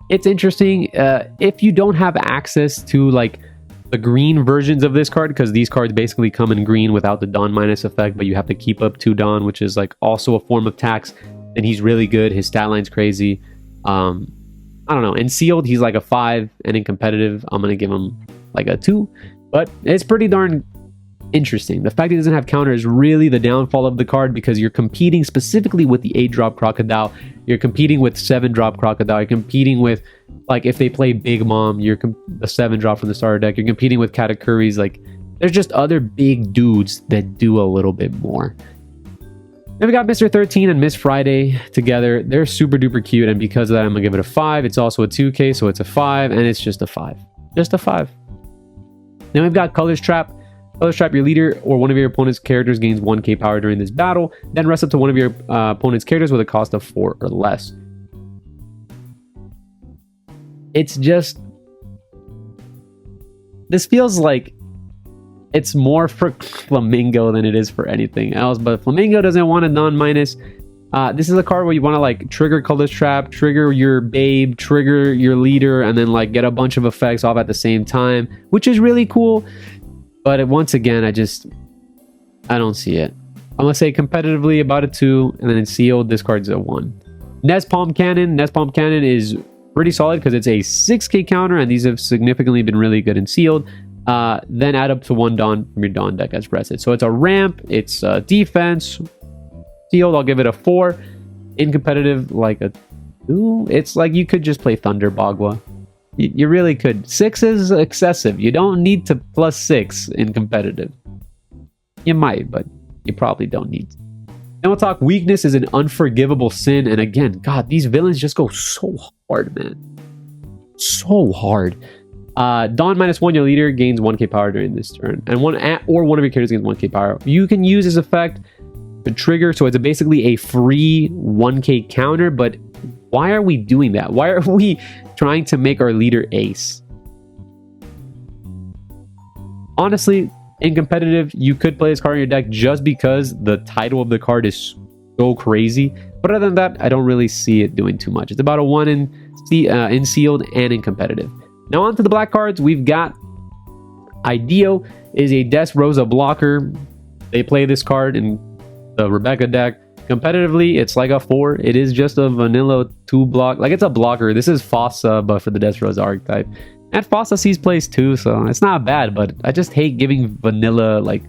It's interesting if you don't have access to like the green versions of this card, because these cards basically come in green without the Dawn minus effect, but you have to keep up 2 Dawn, which is like also a form of tax. And he's really good. His stat line's crazy. I don't know. In sealed, he's like a 5, and in competitive, I'm gonna give him like a 2. But it's pretty darn interesting. The fact he doesn't have counter is really the downfall of the card, because you're competing specifically with the 8-drop Crocodile. You're competing with 7-drop Crocodile. You're competing with, like, if they play Big Mom, you're the 7-drop from the starter deck. You're competing with Katakuris. Like, there's just other big dudes that do a little bit more. Then we got Mr. 13 and Miss Friday together. They're super duper cute, and because of that, I'm gonna give it a 5. It's also a 2k, so it's a 5, and it's just a 5. Just a 5. Then we've got Colors Trap. Colors Trap, your leader or one of your opponent's characters gains 1k power during this battle, then rest up to one of your opponent's characters with a cost of 4 or less. It's just... this feels like it's more for Flamingo than it is for anything else, but Flamingo doesn't want a non-minus. This is a card where you want to like trigger Colors Trap, trigger your Babe, trigger your leader, and then like get a bunch of effects off at the same time, which is really cool. But once again, I don't see it. I'm gonna say competitively about a 2, and then in sealed, this card's a 1. Nest Palm Cannon. Nest Palm Cannon is pretty solid because it's a 6k counter, and these have significantly been really good in sealed. Then add up to 1 Dawn from your Dawn deck as rested. So it's a ramp, it's defense. Sealed, I'll give it a 4. In competitive, like a 2. It's like you could just play Thunder Bagua. You really could. 6 is excessive. You don't need to plus 6 in competitive. You might, but you probably don't need to. Then we'll talk weakness is an unforgivable sin. And again, God, these villains just go so hard, man. So hard. Dawn -1, your leader gains 1k power during this turn, and one of your characters gains 1k power. You can use this effect to trigger, so it's basically a free 1k counter. But why are we doing that? Why are we trying to make our leader ace? Honestly, in competitive, you could play this card in your deck just because the title of the card is so crazy. But other than that, I don't really see it doing too much. It's about a 1 in sealed and in competitive. Now on to the black cards. We've got Ideo is a Dressrosa blocker. They play this card in the Rebecca deck. Competitively, it's like a 4. It is just a vanilla 2 block. Like, it's a blocker. This is Fossa, but for the Dressrosa archetype. And Fossa sees plays too, so it's not bad, but I just hate giving vanilla, like,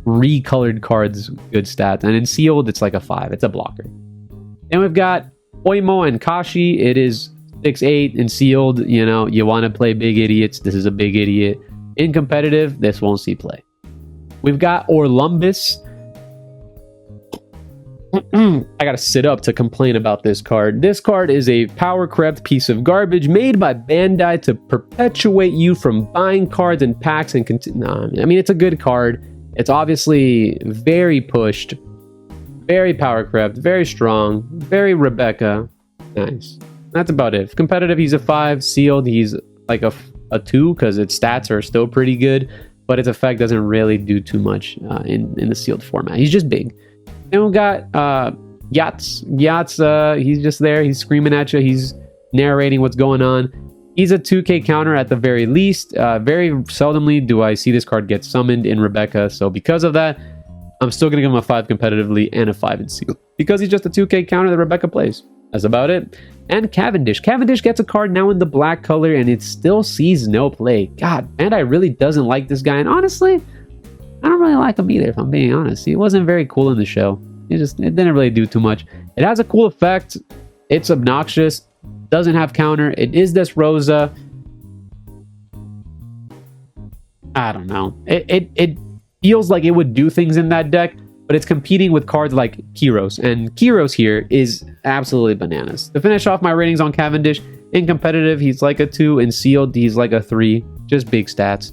recolored cards good stats. And in sealed, it's like a 5. It's a blocker. Then we've got Oimo and Kashi. It is 6-8 in sealed. You know, you want to play big idiots. This is a big idiot. In competitive, this won't see play. We've got Orlumbus. I gotta sit up to complain about this card. This card is a power crept piece of garbage made by Bandai to perpetuate you from buying cards in packs and I mean, it's a good card. It's obviously very pushed, very power crept, very strong, very Rebecca. Nice. That's about it. Competitive, he's a 5. Sealed, he's like a 2 because its stats are still pretty good, but its effect doesn't really do too much in the sealed format. He's just big. Then we got Yachts. Yachts, he's just there. He's screaming at you. He's narrating what's going on. He's a 2k counter at the very least. Very seldomly do I see this card get summoned in Rebecca. So because of that, I'm still going to give him a 5 competitively and a 5 in sealed because he's just a 2k counter that Rebecca plays. That's about it. And Cavendish. Cavendish gets a card now in the black color and it still sees no play. God, Bandai really doesn't like this guy. And honestly, I don't really like him either, if I'm being honest. He wasn't very cool in the show. It didn't really do too much. It has a cool effect. It's obnoxious. Doesn't have counter. It is Dressrosa. I don't know. It feels like it would do things in that deck, but it's competing with cards like Kyros. And Kyros here is absolutely bananas. To finish off my ratings on Cavendish, in competitive, he's like a 2. In sealed, he's like a 3. Just big stats.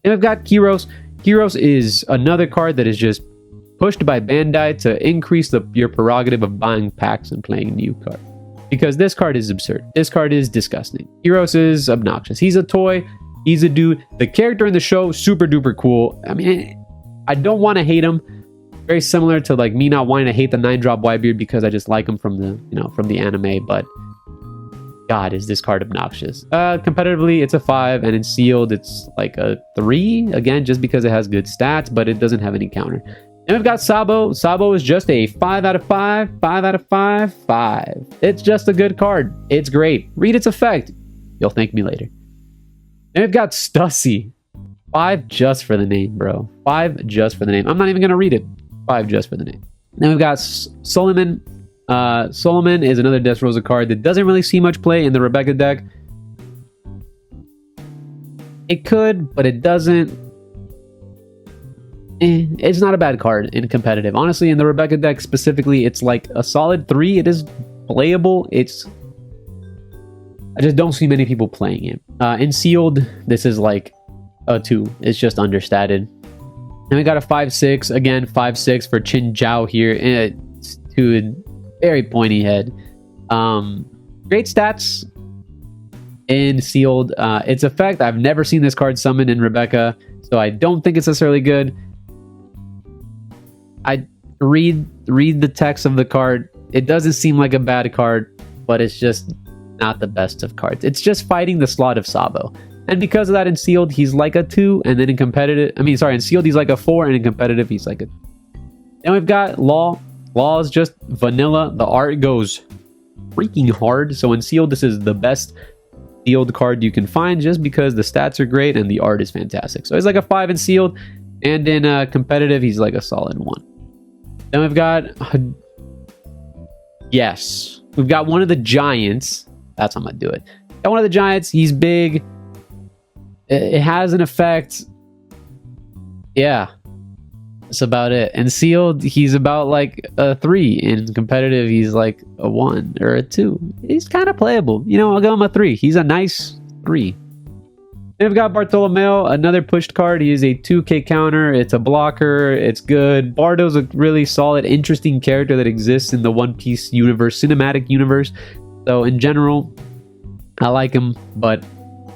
And I've got Kyros. Kyros is another card that is just pushed by Bandai to increase your prerogative of buying packs and playing a new card. Because this card is absurd. This card is disgusting. Kyros is obnoxious. He's a toy. He's a dude. The character in the show, super duper cool. I mean, I don't want to hate him. Very similar to like me not wanting to hate the 9-drop Whitebeard because I just like him from the anime. But God, is this card obnoxious. Competitively, it's a 5, and in sealed, it's like a 3. Again, just because it has good stats, but it doesn't have any counter. And we've got Sabo. Sabo is just a 5 out of 5, 5 out of 5, 5. It's just a good card. It's great. Read its effect. You'll thank me later. And we've got Stussy. 5 just for the name, bro. 5 just for the name. I'm not even going to read it. 5 just for the name. Then we've got Solomon. Solomon is another Dressrosa card that doesn't really see much play in the Rebecca deck. It could, but it doesn't. It's not a bad card in competitive. Honestly, in the Rebecca deck specifically, it's like a solid 3. It is playable. I just don't see many people playing it. In sealed, this is like a 2. It's just understated. And we got a 5-6. Again, 5-6 for Chin Zhao here. Dude, very pointy head. Great stats in sealed. Its effect, I've never seen this card summoned in Rebecca, so I don't think it's necessarily good. I read the text of the card. It doesn't seem like a bad card, but it's just not the best of cards. It's just fighting the slot of Sabo. And because of that, in sealed, he's like a 2, and then in competitive, in sealed, he's like a 4, and in competitive, he's like a... Then we've got Law. Law is just vanilla. The art goes freaking hard. So in sealed, this is the best sealed card you can find just because the stats are great and the art is fantastic. So he's like a 5 in sealed, and in competitive, he's like a solid 1. Then we've got... Yes. We've got one of the giants. That's how I'm going to do it. Got one of the giants. He's big. It has an effect. Yeah. That's about it. In sealed, he's about like a 3. In competitive, he's like a 1 or a 2. He's kind of playable. I'll give him a 3. He's a nice 3. Then we've got Bartolomeo, another pushed card. He is a 2k counter. It's a blocker. It's good. Bardo's a really solid, interesting character that exists in the One Piece universe, cinematic universe. So in general, I like him, but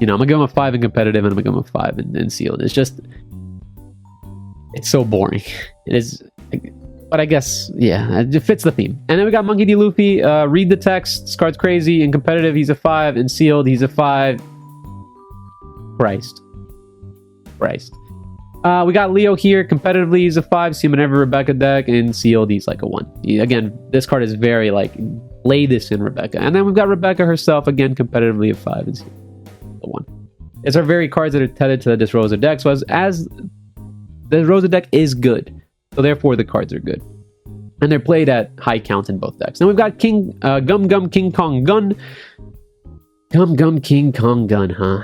I'm gonna give him a 5 in competitive, and I'm gonna give him a 5 in sealed. It's so boring. It is, but I guess, yeah, it fits the theme. And then we got Monkey D. Luffy. Read the text. This card's crazy. In competitive, he's a 5. In sealed, he's a 5. Christ. We got Leo here. Competitively, he's a 5. See him in every Rebecca deck. In sealed, he's like a 1. Again, this card is very, lay this in Rebecca. And then we've got Rebecca herself, again, competitively a 5. And sealed, a 1. These are very cards that are tethered to the Dressrosa deck. So as the Dressrosa deck is good, so therefore the cards are good. And they're played at high count in both decks. Then we've got Gum Gum King Kong Gun. Gum Gum King Kong Gun, huh?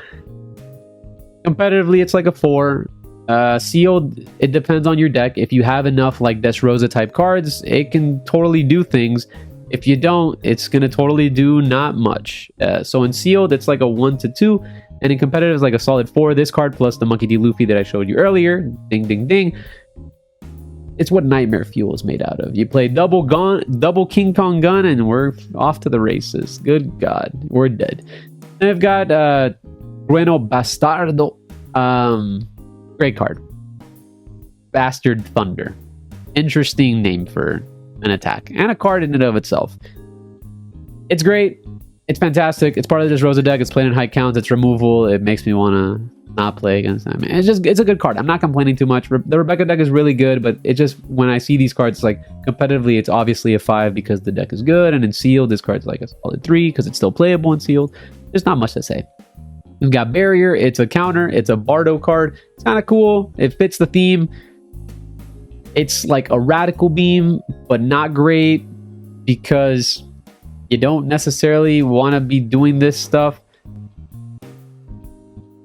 Competitively, it's like a 4. Sealed, it depends on your deck. If you have enough Dressrosa type cards, it can totally do things. If you don't, it's going to totally do not much. So in sealed, it's like a 1 to 2. And in competitive, it's like a solid 4. This card plus the Monkey D. Luffy that I showed you earlier. Ding, ding, ding. It's what Nightmare Fuel is made out of. You play double King Kong Gun, and we're off to the races. Good God, we're dead. Then I've got Bueno Bastardo. Great card. Bastard Thunder. Interesting name for an attack. And a card in and of itself. It's great. It's fantastic. It's part of the Dressrosa deck. It's played in high counts. It's removal. It makes me want to not play against them. It's a good card. I'm not complaining too much. The Rebecca deck is really good, but it just, when I see these cards, like competitively, it's obviously a 5 because the deck is good, and in sealed, this card's like a solid 3 because it's still playable in sealed. There's not much to say. We've got Barrier. It's a counter. It's a Bardo card. It's kind of cool. It fits the theme. It's like a Radical Beam, but not great because you don't necessarily want to be doing this stuff.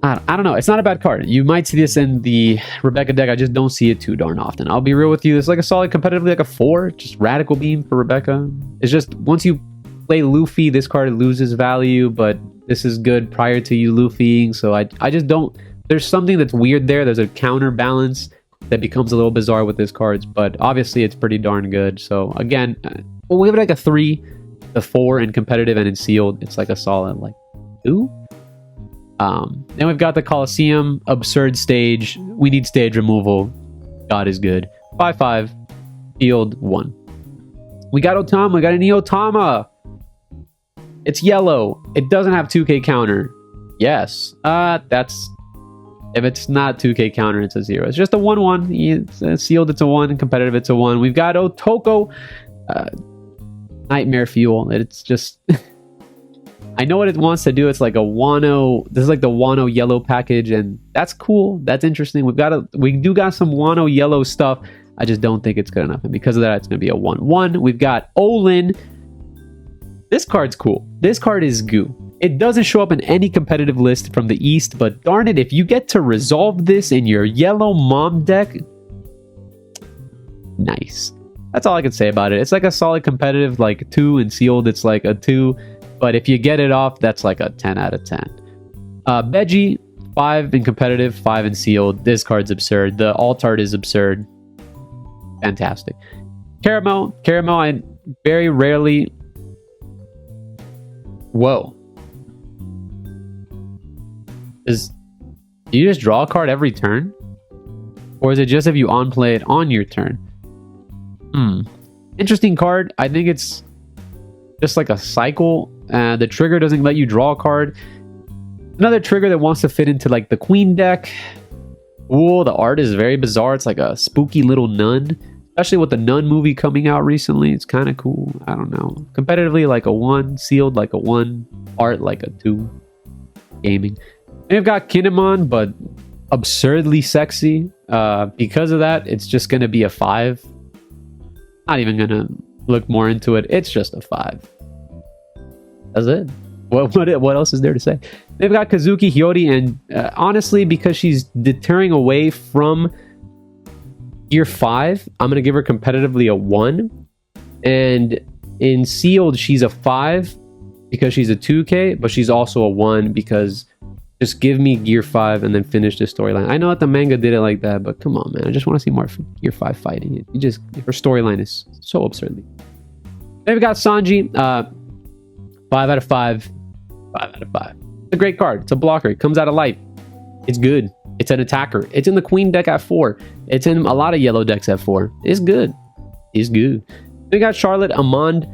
I don't know. It's not a bad card. You might see this in the Rebecca deck. I just don't see it too darn often. I'll be real with you. It's like a solid competitively like a 4. Just Radical Beam for Rebecca. It's just once you play Luffy, this card loses value, but this is good prior to you Luffying. So I just don't... There's something that's weird there. There's a counterbalance that becomes a little bizarre with this cards, but obviously it's pretty darn good. So again, we'll give it like a 3. The 4 in competitive, and in sealed, it's like a solid like 2. Then we've got the Coliseum, absurd stage. We need stage removal. God is good. 5/5, sealed 1. We got Otama. We got a Neotama. It's yellow. It doesn't have 2K counter. Yes. That's... If it's not 2K counter, it's a 0. It's just a 1/1. It's sealed, it's a 1. In competitive, it's a 1. We've got Otoko. Nightmare Fuel. It's just... I know what it wants to do. It's like a Wano... This is like the Wano yellow package, and that's cool. That's interesting. We do got some Wano yellow stuff. I just don't think it's good enough, and because of that, it's going to be a 1/1. We've got Olin. This card's cool. This card is goo. It doesn't show up in any competitive list from the East, but darn it, if you get to resolve this in your yellow mom deck, nice. That's all I can say about it. It's like a solid competitive, like 2, and sealed, it's like a 2. But if you get it off, that's like a 10 out of 10. Beji, 5 in competitive, 5 in sealed. This card's absurd. The alt art is absurd. Fantastic. Caramel, I very rarely... Whoa. Do you just draw a card every turn? Or is it just if you on-play it on your turn? Interesting card. I think it's just like a cycle. The trigger doesn't let you draw a card. Another trigger that wants to fit into like the Queen deck. Ooh, the art is very bizarre. It's like a spooky little nun. Especially with the Nun movie coming out recently. It's kind of cool. I don't know. Competitively like a 1. Sealed like a 1. Art like a 2. Gaming. And we've got Kinemon, but absurdly sexy. Because of that, it's just going to be a 5. Not even going to look more into it. It's just a 5. That's it. What else is there to say? They've got Kazuki Hiyori, and honestly, because she's deterring away from Gear 5, I'm going to give her competitively a 1. And in sealed, she's a 5 because she's a 2K, but she's also a 1 because just give me Gear 5 and then finish the storyline. I know that the manga did it like that, but come on, man. I just want to see more Gear 5 fighting. Her storyline is so absurdly. Then we've got Sanji. 5 out of 5. 5 out of 5. It's a great card. It's a blocker. It comes out of light. It's good. It's an attacker. It's in the Queen deck at 4. It's in a lot of yellow decks at 4. It's good. It's good. We got Charlotte Amand.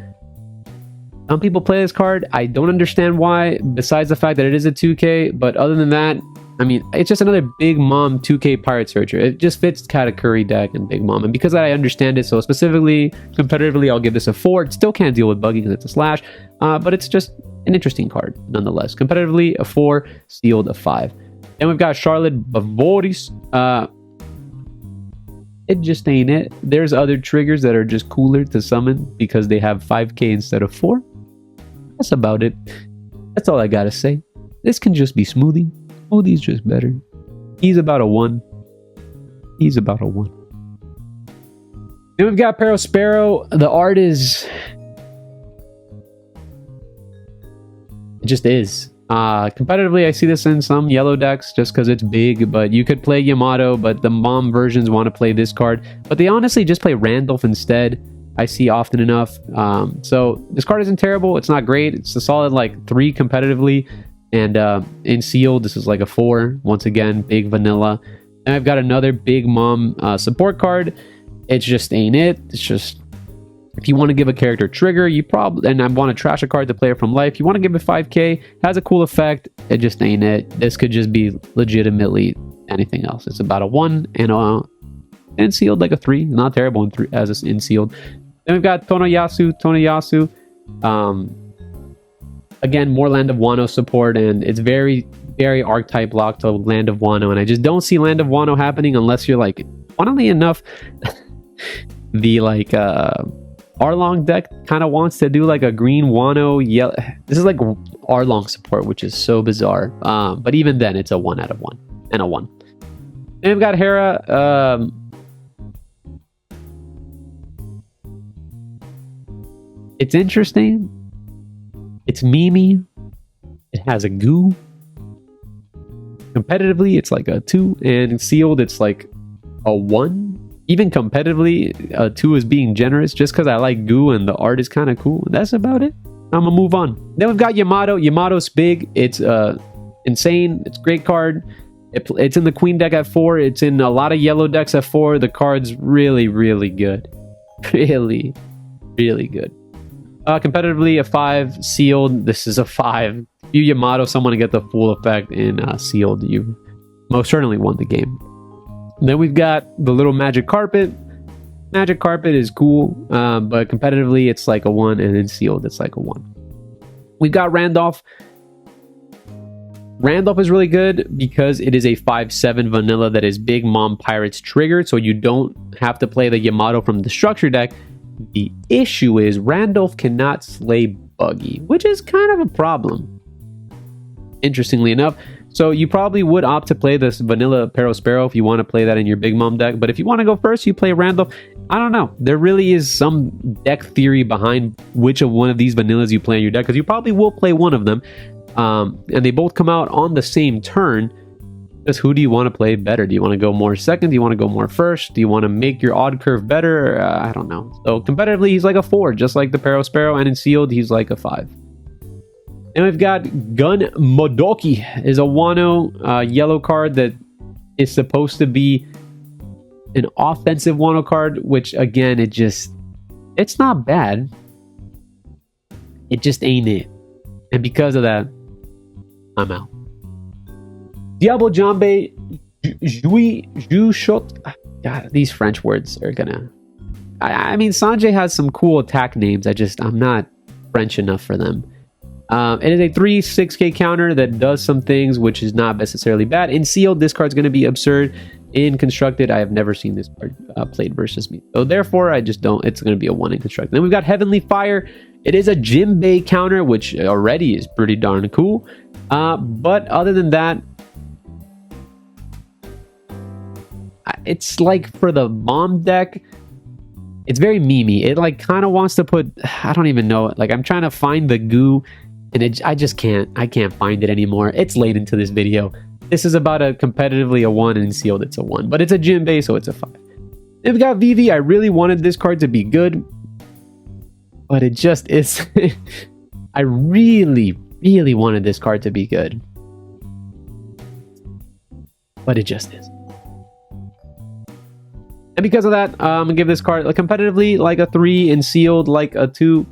Some people play this card. I don't understand why, besides the fact that it is a 2K. But other than that, I mean, it's just another Big Mom 2K Pirate Searcher. It just fits Katakuri deck and Big Mom. And because I understand it, so specifically, competitively, I'll give this a 4. It still can't deal with Buggy because it's a slash. But it's just an interesting card, nonetheless. Competitively, a 4. Sealed, a 5. Then we've got Charlotte Bavoris. It just ain't it. There's other triggers that are just cooler to summon because they have 5K instead of 4. That's about it. That's all I gotta say. This can just be Smoothie. Smoothie's just better. He's about a 1. He's about a 1. Then we've got Perospero. The art is... It just is. Competitively, I see this in some yellow decks just because it's big, but you could play Yamato, but the mom versions want to play this card. But they honestly just play Randolph instead. I see often enough. So this card isn't terrible. It's not great. It's a solid like 3 competitively. And in sealed, this is like a 4. Once again, big vanilla. And I've got another big mom support card. It just ain't it. It's just If you want to give a character trigger, you probably, and I want to trash a card to play it from life, you want to give it 5k, has a cool effect, it just ain't it. This could just be legitimately anything else. It's about a 1 and sealed like a 3. Not terrible in 3 as in sealed. Then we've got Tonoyasu. Again, more Land of Wano support, and it's very, very archetype locked to Land of Wano, and I just don't see Land of Wano happening unless you're like, funnily enough, the like Arlong deck kind of wants to do like a green Wano yellow. This is like Arlong support, which is so bizarre. But even then, it's a 1 out of 1 and a 1. And we've got Hera. It's interesting. It's memey. It has a goo. Competitively, it's like a 2, and sealed, it's like a 1. Even competitively, a 2 is being generous just because I like goo and the art is kind of cool. That's about it. I'm gonna move on. Then we've got Yamato. Yamato's big. It's insane. It's a great card. It's in the Queen deck at 4. It's in a lot of yellow decks at 4. The card's really, really good. Really, really good. Competitively, a 5. Sealed, this is a 5. If you Yamato someone to get the full effect in sealed, you most certainly won the game. Then we've got the little Magic Carpet. Magic Carpet is cool, but competitively it's like a 1, and in sealed it's like a 1. We've got Randolph. Randolph is really good because it is a 5/7 vanilla that is Big Mom Pirates triggered, so you don't have to play the Yamato from the structure deck. The issue is Randolph cannot slay Buggy, which is kind of a problem, interestingly enough. So you probably would opt to play this vanilla Pero Sparrow if you want to play that in your Big Mom deck. But if you want to go first, you play Randolph. I don't know. There really is some deck theory behind which of one of these vanillas you play in your deck, because you probably will play one of them. And they both come out on the same turn. Just who do you want to play better? Do you want to go more second? Do you want to go more first? Do you want to make your odd curve better? I don't know. So competitively, he's like a 4, just like the Pero Sparrow, and in sealed, he's like a 5. And we've got Gun Modoki, is a Wano yellow card that is supposed to be an offensive Wano card, which again, it's not bad. It just ain't it. And because of that, I'm out. Diablo Jambe Jushot. God, these French words are gonna... I mean, Sanjay has some cool attack names. I'm not French enough for them. It is a 3/6k counter that does some things, which is not necessarily bad. In sealed, this card's going to be absurd. In constructed, I have never seen this card played versus me. So therefore, I just don't. It's going to be a 1 in constructed. Then we've got Heavenly Fire. It is a Jinbei counter, which already is pretty darn cool. But other than that, it's like for the Mom deck, it's very memey. It like kind of wants to put, I don't even know. Like I'm trying to find the goo, and I just can't. I can't find it anymore. It's late into this video. This is about a competitively a 1, and in sealed it's a 1. But it's a Jinbei, so it's a 5. Then we've got Vivi. I really wanted this card to be good, but it just is. I really, really wanted this card to be good, but it just is. And because of that, I'm gonna give this card like competitively like a 3, and sealed like a 2.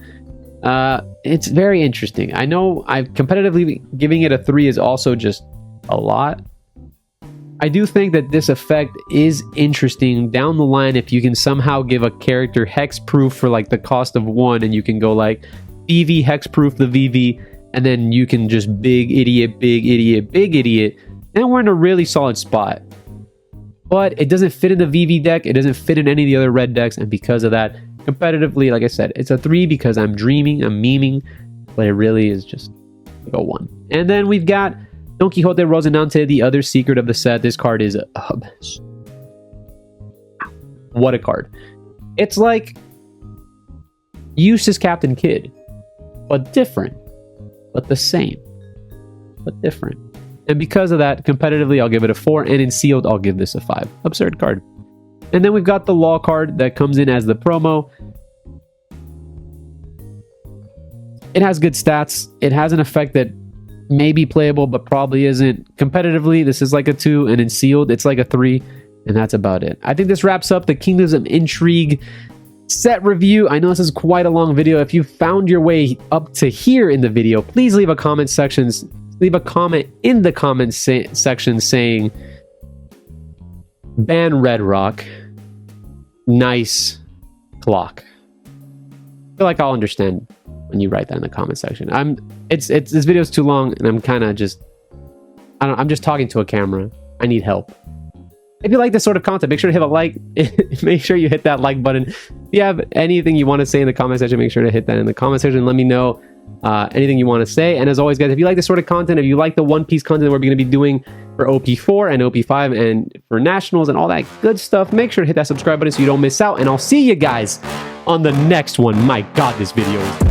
It's very interesting. I know I'm competitively giving it a 3 is also just a lot. I do think that this effect is interesting down the line if you can somehow give a character hex proof for like the cost of 1, and you can go like VV hex proof the VV, and then you can just big idiot, big idiot, big idiot, and we're in a really solid spot. But it doesn't fit in the VV deck. It doesn't fit in any of the other red decks, and because of that, competitively, like I said, it's a 3 because I'm dreaming, I'm memeing, but it really is just like a 1. And then we've got Don Quixote Rocinante, the other secret of the set. This card is what a card. It's like Eustace Captain Kidd, but different, but the same, but different. And because of that, competitively, I'll give it a 4, and in sealed, I'll give this a 5. Absurd card. And then we've got the Law card that comes in as the promo. It has good stats. It has an effect that may be playable, but probably isn't. Competitively, this is like a 2, and in sealed, it's like a 3, and that's about it. I think this wraps up the Kingdoms of Intrigue set review. I know this is quite a long video. If you found your way up to here in the video, please leave a comment leave a comment in the comment section saying ban Red Rock, nice clock. I feel like I'll understand when you write that in the comment section. This video is too long and I'm kind of just, I'm just talking to a camera. I need help. If you like this sort of content, make sure to hit a like. Make sure you hit that like button. If you have anything you want to say in the comment section, make sure to hit that in the comment section. Let me know anything you want to say. And as always, guys, if you like this sort of content, if you like the One Piece content we're going to be doing for OP-04 and OP-5 and for Nationals and all that good stuff, make sure to hit that subscribe button so you don't miss out. And I'll see you guys on the next one. My God, this video is